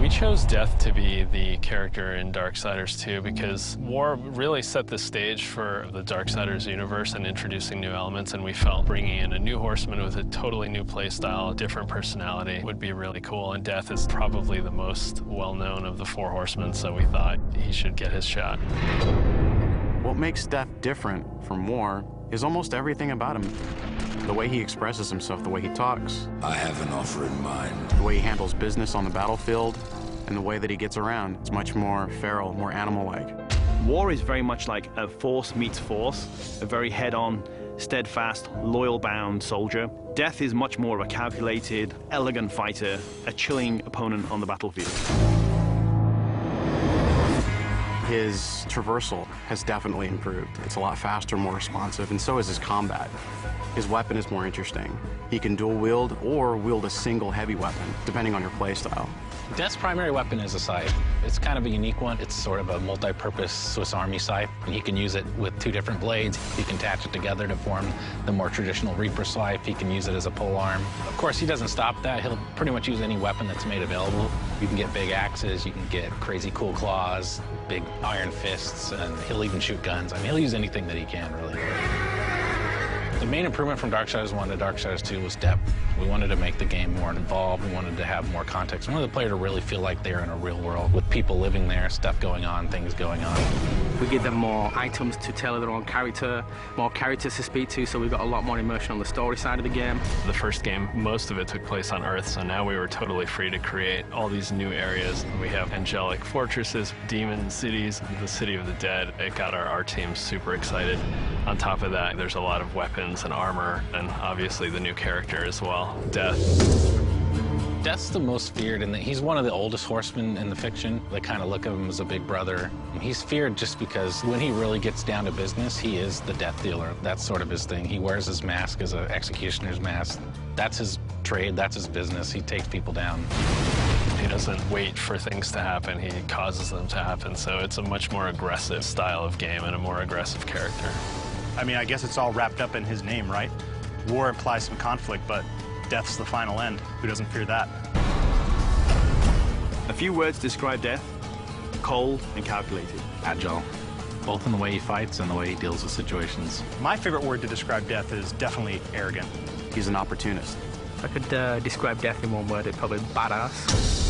We chose Death to be the character in Darksiders 2 because War really set the stage for the Darksiders universe and introducing new elements, and we felt bringing in a new horseman with a totally new playstyle, different personality would be really cool, and Death is probably the most well-known of the four horsemen, so we thought he should get his shot. What makes Death different from War is almost everything about him. The way he expresses himself, the way he talks. I have an offer in mind. The way he handles business on the battlefield, and the way that he gets around. It's much more feral, more animal-like. War is very much like a force meets force, a very head-on, steadfast, loyal-bound soldier. Death is much more of a calculated, elegant fighter, a chilling opponent on the battlefield. His traversal has definitely improved. It's a lot faster, more responsive, and so is his combat. His weapon is more interesting. He can dual wield or wield a single heavy weapon, depending on your playstyle. Death's primary weapon is a scythe. It's kind of a unique one. It's sort of a multi-purpose Swiss Army scythe, and he can use it with two different blades. He can attach it together to form the more traditional Reaper scythe. He can use it as a polearm. Of course, he doesn't stop that. He'll pretty much use any weapon that's made available. You can get big axes, you can get crazy cool claws, big iron fists, and he'll even shoot guns. I mean, he'll use anything that he can, really. The main improvement from Darksiders 1 to Darksiders 2 was depth. We wanted to make the game more involved. We wanted to have more context. We wanted the player to really feel like they're in a real world with people living there, stuff going on, things going on. We give them more items to tailor their own character, more characters to speak to, so we've got a lot more immersion on the story side of the game. The first game, most of it took place on Earth, so now we were totally free to create all these new areas. We have angelic fortresses, demon cities, the city of the dead. It got our team super excited. On top of that, there's a lot of weapons and armor, and obviously the new character as well, Death. Death's the most feared in that he's one of the oldest horsemen in the fiction. They kind of look at him as a big brother. He's feared just because when he really gets down to business, he is the death dealer. That's sort of his thing. He wears his mask as an executioner's mask. That's his trade, that's his business. He takes people down. He doesn't wait for things to happen, he causes them to happen. So it's a much more aggressive style of game and a more aggressive character. I mean, I guess it's all wrapped up in his name, right? War implies some conflict, but Death's the final end. Who doesn't fear that? A few words describe Death: cold and calculated. Agile, both in the way he fights and the way he deals with situations. My favorite word to describe Death is definitely arrogant. He's an opportunist. If I could describe Death in one word, it's probably badass.